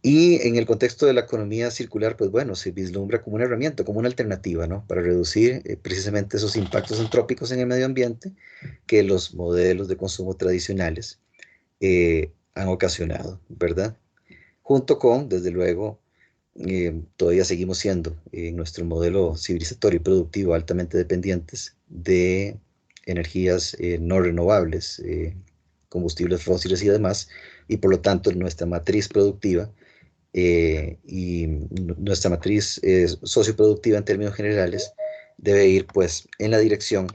Y en el contexto de la economía circular, pues bueno, se vislumbra como una herramienta, como una alternativa, ¿no? Para reducir precisamente esos impactos antrópicos en el medio ambiente que los modelos de consumo tradicionales han ocasionado, ¿verdad? Junto con, desde luego, todavía seguimos siendo en nuestro modelo civilizatorio y productivo altamente dependientes de energías no renovables, combustibles fósiles y demás, y por lo tanto nuestra matriz productiva y nuestra matriz socioproductiva en términos generales debe ir pues en la dirección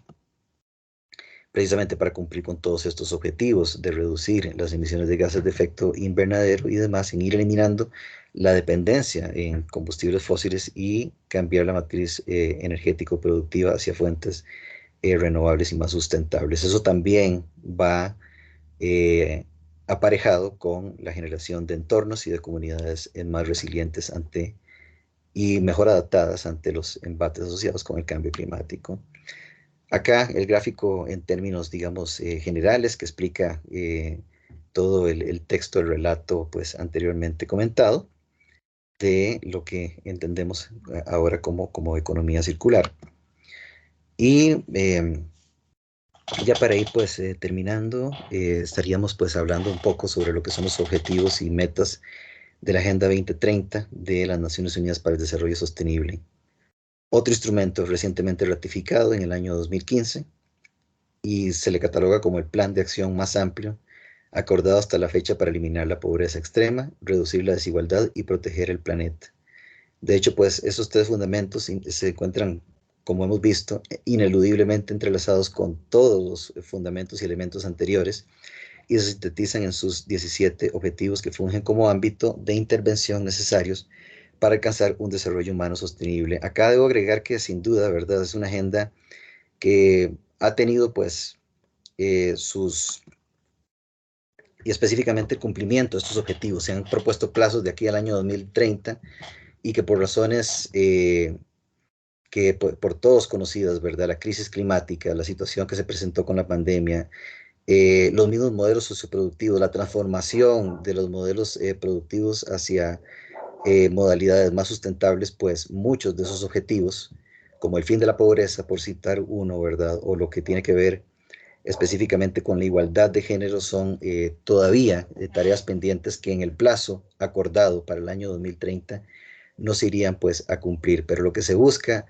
precisamente para cumplir con todos estos objetivos de reducir las emisiones de gases de efecto invernadero y demás, en ir eliminando la dependencia en combustibles fósiles y cambiar la matriz energético-productiva hacia fuentes renovables y más sustentables. Eso también va aparejado con la generación de entornos y de comunidades más resilientes ante y mejor adaptadas ante los embates asociados con el cambio climático. Acá el gráfico en términos, digamos, generales que explica todo el texto del relato pues anteriormente comentado de lo que entendemos ahora como economía circular. Y ya para ir pues terminando, estaríamos pues hablando un poco sobre lo que son los objetivos y metas de la Agenda 2030 de las Naciones Unidas para el Desarrollo Sostenible. Otro instrumento recientemente ratificado en el año 2015 y se le cataloga como el plan de acción más amplio acordado hasta la fecha para eliminar la pobreza extrema, reducir la desigualdad y proteger el planeta. De hecho, pues esos tres fundamentos se encuentran, como hemos visto, ineludiblemente entrelazados con todos los fundamentos y elementos anteriores y se sintetizan en sus 17 objetivos que fungen como ámbito de intervención necesarios para alcanzar un desarrollo humano sostenible. Acá debo agregar que sin duda, ¿verdad? Es una agenda que ha tenido pues y específicamente el cumplimiento de estos objetivos. Se han propuesto plazos de aquí al año 2030 y que por razones que por todos conocidas, ¿verdad? La crisis climática, la situación que se presentó con la pandemia, los mismos modelos socioproductivos, la transformación de los modelos productivos hacia modalidades más sustentables, pues muchos de esos objetivos, como el fin de la pobreza, por citar uno, ¿verdad? O lo que tiene que ver específicamente con la igualdad de género, son todavía tareas pendientes que en el plazo acordado para el año 2030 no se irían pues a cumplir. Pero lo que se busca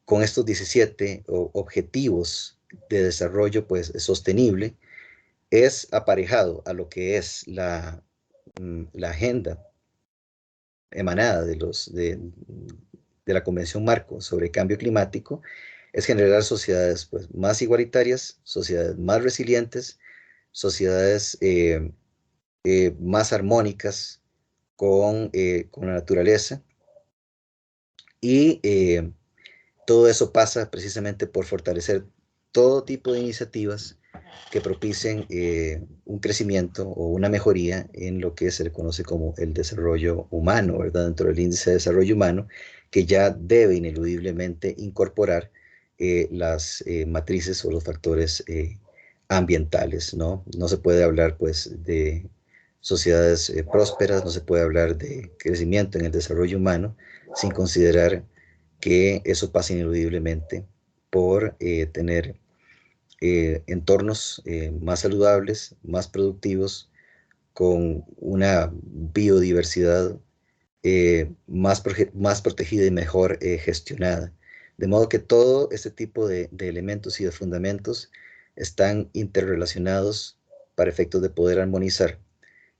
con estos 17 objetivos de desarrollo pues sostenible es aparejado a lo que es la agenda emanada de la Convención Marco sobre Cambio Climático, es generar sociedades pues, más igualitarias, sociedades más resilientes, sociedades más armónicas con la naturaleza. Y todo eso pasa precisamente por fortalecer todo tipo de iniciativas que propicien un crecimiento o una mejoría en lo que se le conoce como el desarrollo humano, ¿verdad? Dentro del índice de desarrollo humano, que ya debe ineludiblemente incorporar las matrices o los factores ambientales, ¿no? No se puede hablar, pues, de sociedades prósperas, no se puede hablar de crecimiento en el desarrollo humano sin considerar que eso pasa ineludiblemente por tener entornos más saludables, más productivos, con una biodiversidad más protegida y mejor gestionada. De modo que todo este tipo de elementos y de fundamentos están interrelacionados para efectos de poder armonizar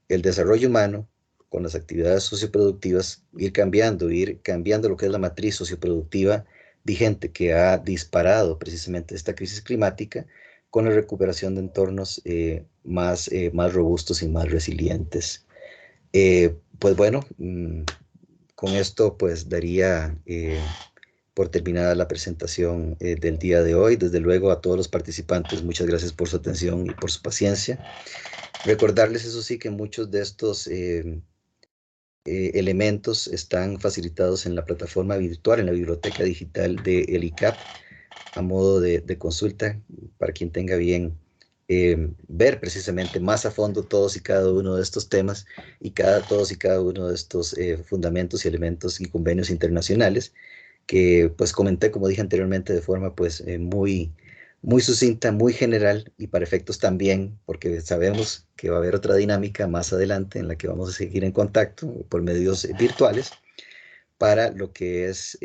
el desarrollo humano con las actividades socioproductivas, ir cambiando lo que es la matriz socioproductiva vigente que ha disparado precisamente esta crisis climática con la recuperación de entornos más robustos y más resilientes. Pues bueno, con esto pues daría por terminada la presentación del día de hoy. Desde luego a todos los participantes, muchas gracias por su atención y por su paciencia. Recordarles, eso sí, que muchos de estos elementos están facilitados en la plataforma virtual, en la biblioteca digital de el ICAP, a modo de consulta, para quien tenga bien ver precisamente más a fondo todos y cada uno de estos temas y todos y cada uno de estos fundamentos y elementos y convenios internacionales que pues comenté, como dije anteriormente, de forma pues muy sucinta, muy general y para efectos también, porque sabemos que va a haber otra dinámica más adelante en la que vamos a seguir en contacto por medios virtuales para lo que es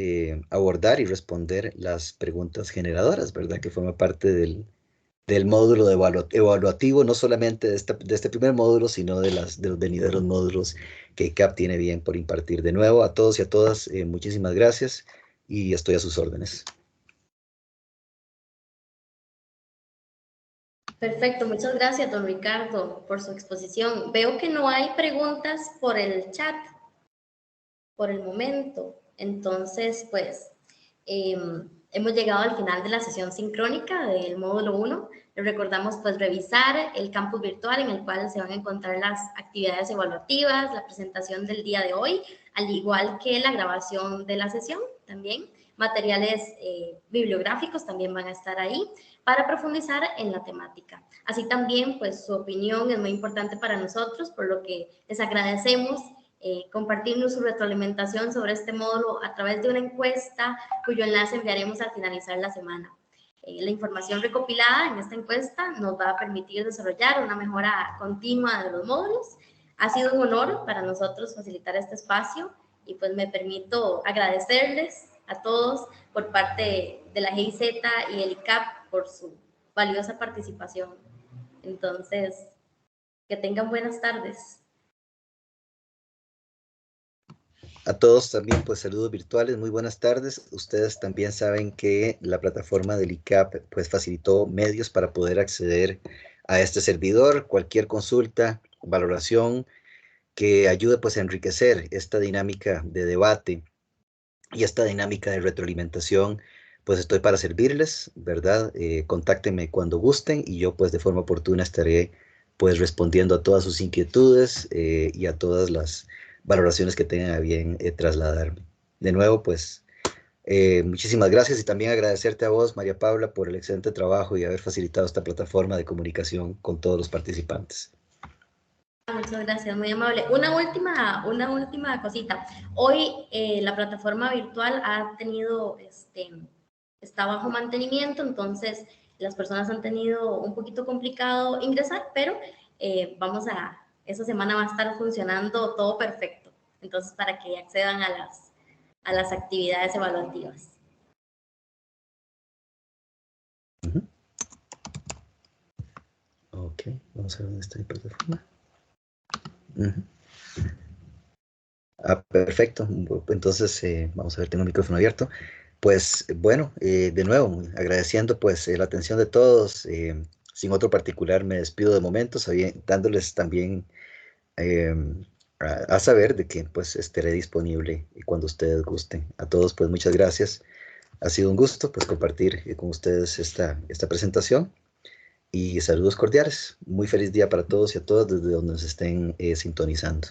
abordar y responder las preguntas generadoras, ¿verdad? Que forma parte del módulo evaluativo, no solamente de este primer módulo, sino de los venideros módulos que ICAP tiene bien por impartir. De nuevo, a todos y a todas, muchísimas gracias y estoy a sus órdenes. Perfecto, muchas gracias, don Ricardo, por su exposición. Veo que no hay preguntas por el chat por el momento. Entonces, pues, hemos llegado al final de la sesión sincrónica del módulo 1. Les recordamos, pues, revisar el campus virtual en el cual se van a encontrar las actividades evaluativas, la presentación del día de hoy, al igual que la grabación de la sesión también. Materiales bibliográficos también van a estar ahí para profundizar en la temática. Así también, pues, su opinión es muy importante para nosotros, por lo que les agradecemos compartirnos su retroalimentación sobre este módulo a través de una encuesta cuyo enlace enviaremos al finalizar la semana. La información recopilada en esta encuesta nos va a permitir desarrollar una mejora continua de los módulos. Ha sido un honor para nosotros facilitar este espacio y pues me permito agradecerles a todos por parte de la GIZ y el ICAP por su valiosa participación. Entonces, que tengan buenas tardes. A todos también, pues saludos virtuales, muy buenas tardes. Ustedes también saben que la plataforma del ICAP pues facilitó medios para poder acceder a este servidor. Cualquier consulta, valoración que ayude pues a enriquecer esta dinámica de debate y esta dinámica de retroalimentación, pues estoy para servirles, ¿verdad? Contáctenme cuando gusten y yo pues de forma oportuna estaré pues respondiendo a todas sus inquietudes y a todas las valoraciones que tengan a bien trasladarme. De nuevo, pues muchísimas gracias y también agradecerte a vos, María Paula, por el excelente trabajo y haber facilitado esta plataforma de comunicación con todos los participantes. Muchas gracias, muy amable. Una última cosita. Hoy la plataforma virtual ha tenido, está bajo mantenimiento, entonces las personas han tenido un poquito complicado ingresar, pero esa semana va a estar funcionando todo perfecto. Entonces, para que accedan a las actividades evaluativas. Ok, vamos a ver dónde está mi plataforma. Perfecto. Entonces, vamos a ver, tengo el micrófono abierto. Pues bueno, de nuevo, agradeciendo pues la atención de todos. Sin otro particular, me despido de momento, dándoles también a saber de que pues estaré disponible cuando ustedes gusten. A todos, pues muchas gracias. Ha sido un gusto pues compartir con ustedes esta presentación. y saludos cordiales. Muy feliz día para todos y a todas desde donde nos estén sintonizando.